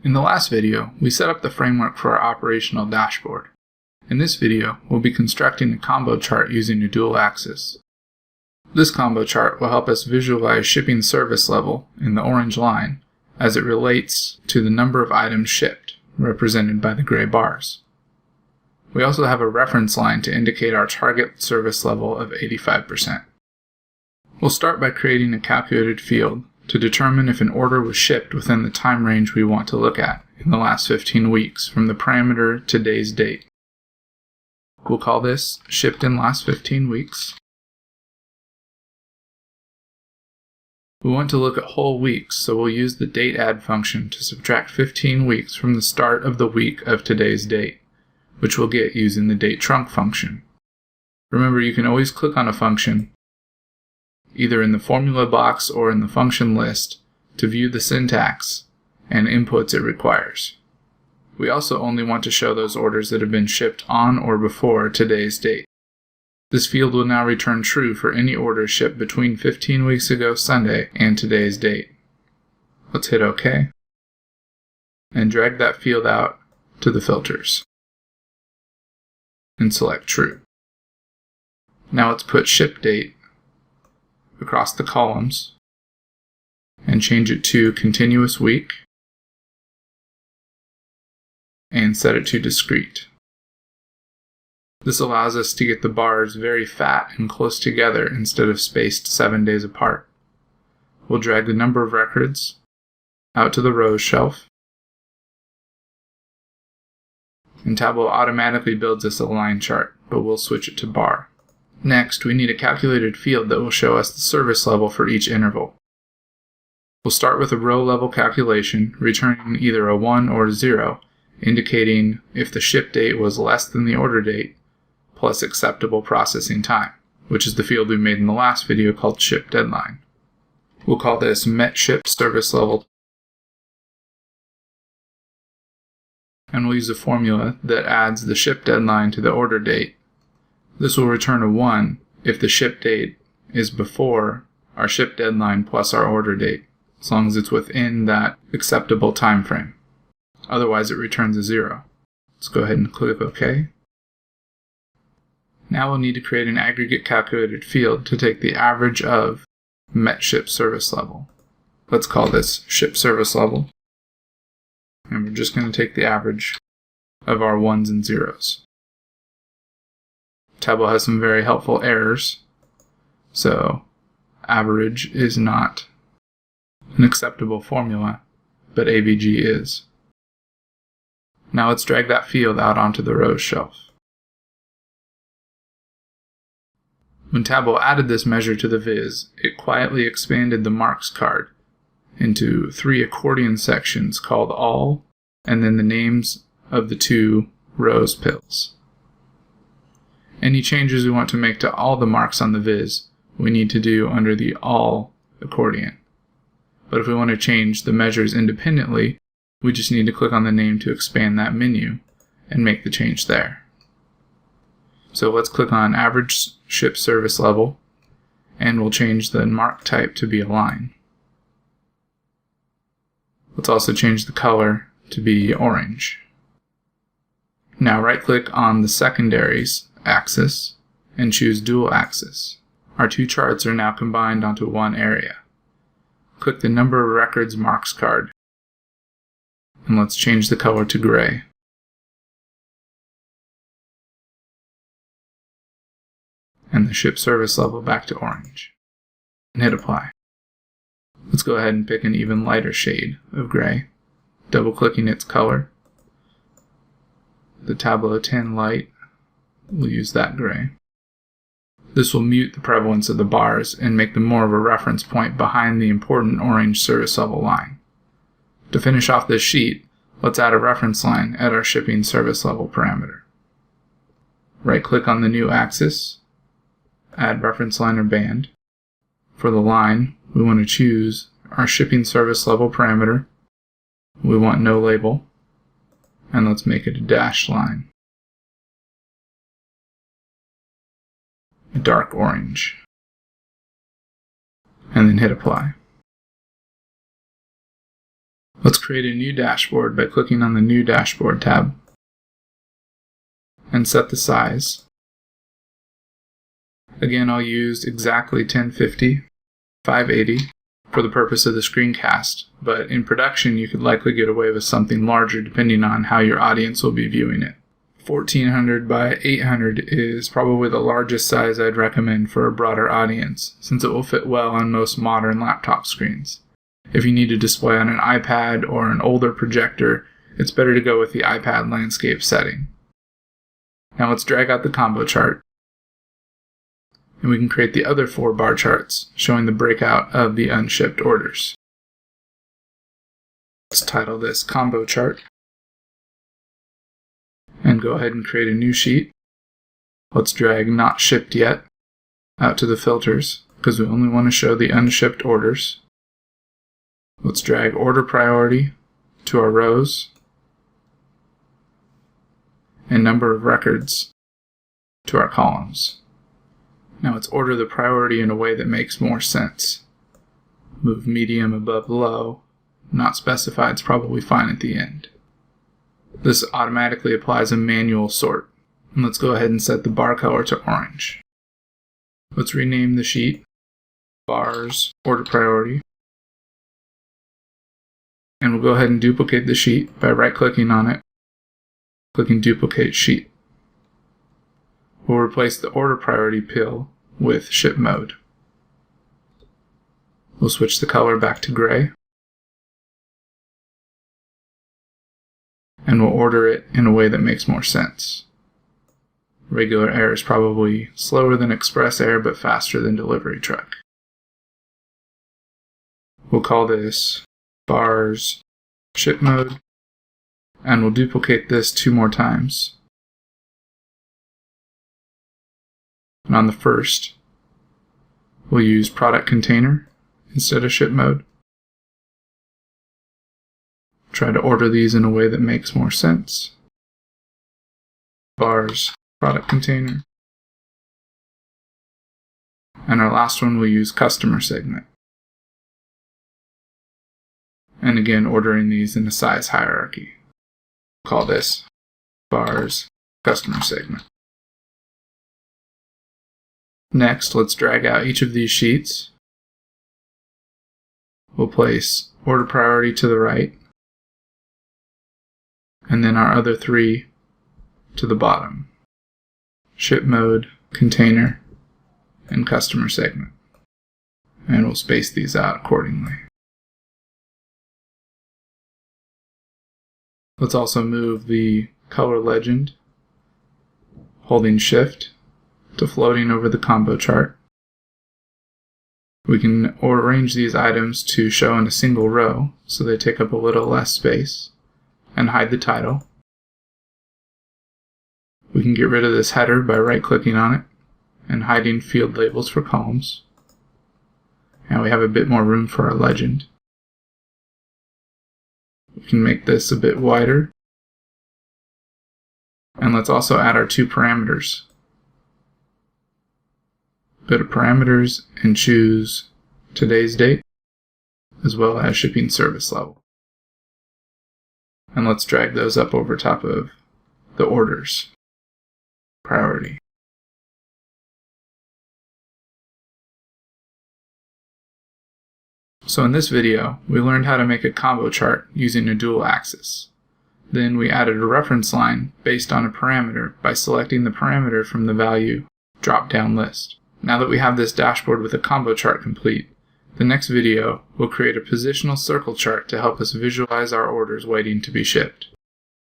In the last video, we set up the framework for our operational dashboard. In this video, we'll be constructing a combo chart using a dual axis. This combo chart will help us visualize shipping service level in the orange line as it relates to the number of items shipped, represented by the gray bars. We also have a reference line to indicate our target service level of 85%. We'll start by creating a calculated field to determine if an order was shipped within the time range we want to look at in the last 15 weeks from the parameter today's date. We'll call this shipped in last 15 weeks. We want to look at whole weeks, so we'll use the date add function to subtract 15 weeks from the start of the week of today's date, which we'll get using the date trunc function. Remember, you can always click on a function, either in the formula box or in the function list, to view the syntax and inputs it requires. We also only want to show those orders that have been shipped on or before today's date. This field will now return true for any orders shipped between 15 weeks ago Sunday and today's date. Let's hit OK and drag that field out to the filters and select True. Now let's put ship date across the columns and change it to continuous week and set it to discrete. This allows us to get the bars very fat and close together instead of spaced 7 days apart. We'll drag the number of records out to the rows shelf, and Tableau automatically builds us a line chart, but we'll switch it to bar. Next, we need a calculated field that will show us the service level for each interval. We'll start with a row level calculation, returning either a 1 or a 0, indicating if the ship date was less than the order date, plus acceptable processing time, which is the field we made in the last video called ship deadline. We'll call this met shipped service level, and we'll use a formula that adds the ship deadline to the order date. This will return a 1 if the ship date is before our ship deadline plus our order date, as long as it's within that acceptable time frame. Otherwise, it returns a 0. Let's go ahead and click OK. Now we'll need to create an aggregate calculated field to take the average of met ship service level. Let's call this ship service level. And we're just going to take the average of our 1s and 0s. Tableau has some very helpful errors, so average is not an acceptable formula, but AVG is. Now let's drag that field out onto the rows shelf. When Tableau added this measure to the viz, it quietly expanded the marks card into 3 accordion sections called all, and then the names of the 2 rows pills. Any changes we want to make to all the marks on the viz, we need to do under the all accordion. But if we want to change the measures independently, we just need to click on the name to expand that menu and make the change there. So let's click on average ship service level, and we'll change the mark type to be a line. Let's also change the color to be orange. Now right-click on the secondaries axis and choose dual axis. Our 2 charts are now combined onto one area. Click the number of records marks card, and let's change the color to gray. And the ship service level back to orange. And hit apply. Let's go ahead and pick an even lighter shade of gray, double-clicking its color. The Tableau 10 light, we'll use that gray. This will mute the prevalence of the bars and make them more of a reference point behind the important orange service level line. To finish off this sheet, let's add a reference line at our shipping service level parameter. Right-click on the new axis, add reference line or band. For the line, we want to choose our shipping service level parameter. We want no label, and let's make it a dashed line. A dark orange. And then hit apply. Let's create a new dashboard by clicking on the New Dashboard tab and set the size. Again, I'll use exactly 1050 580 for the purpose of the screencast, but in production you could likely get away with something larger depending on how your audience will be viewing it. 1400 by 800 is probably the largest size I'd recommend for a broader audience, since it will fit well on most modern laptop screens. If you need to display on an iPad or an older projector, it's better to go with the iPad landscape setting. Now let's drag out the combo chart, and we can create the other 4 bar charts showing the breakout of the unshipped orders. Let's title this Combo Chart and go ahead and create a new sheet. Let's drag Not Shipped Yet out to the filters because we only want to show the unshipped orders. Let's drag Order Priority to our rows and Number of Records to our columns. Now let's order the priority in a way that makes more sense. Move medium above low, not specified is probably fine at the end. This automatically applies a manual sort. And let's go ahead and set the bar color to orange. Let's rename the sheet Bars Order Priority. And we'll go ahead and duplicate the sheet by right-clicking on it, clicking Duplicate Sheet. We'll replace the Order Priority pill with Ship Mode. We'll switch the color back to gray. And we'll order it in a way that makes more sense. Regular air is probably slower than express air, but faster than delivery truck. We'll call this Bars Ship Mode, and we'll duplicate this 2 more times. And on the first, we'll use Product Container instead of Ship Mode. Try to order these in a way that makes more sense. Bars Product Container. And our last one we'll use Customer Segment. And again, ordering these in a size hierarchy. We'll call this Bars Customer Segment. Next, let's drag out each of these sheets. We'll place Order Priority to the right, and then our other 3 to the bottom. Ship Mode, Container, and Customer Segment. And we'll space these out accordingly. Let's also move the color legend, holding Shift, to floating over the combo chart. We can arrange these items to show in a single row so they take up a little less space, and hide the title. We can get rid of this header by right-clicking on it and hiding field labels for columns. And we have a bit more room for our legend. We can make this a bit wider. And let's also add our 2 parameters. Go to Parameters and choose today's date, as well as shipping service level. And let's drag those up over top of the orders priority. So in this video, we learned how to make a combo chart using a dual axis. Then we added a reference line based on a parameter by selecting the parameter from the value drop-down list. Now that we have this dashboard with a combo chart complete, the next video will create a positional circle chart to help us visualize our orders waiting to be shipped.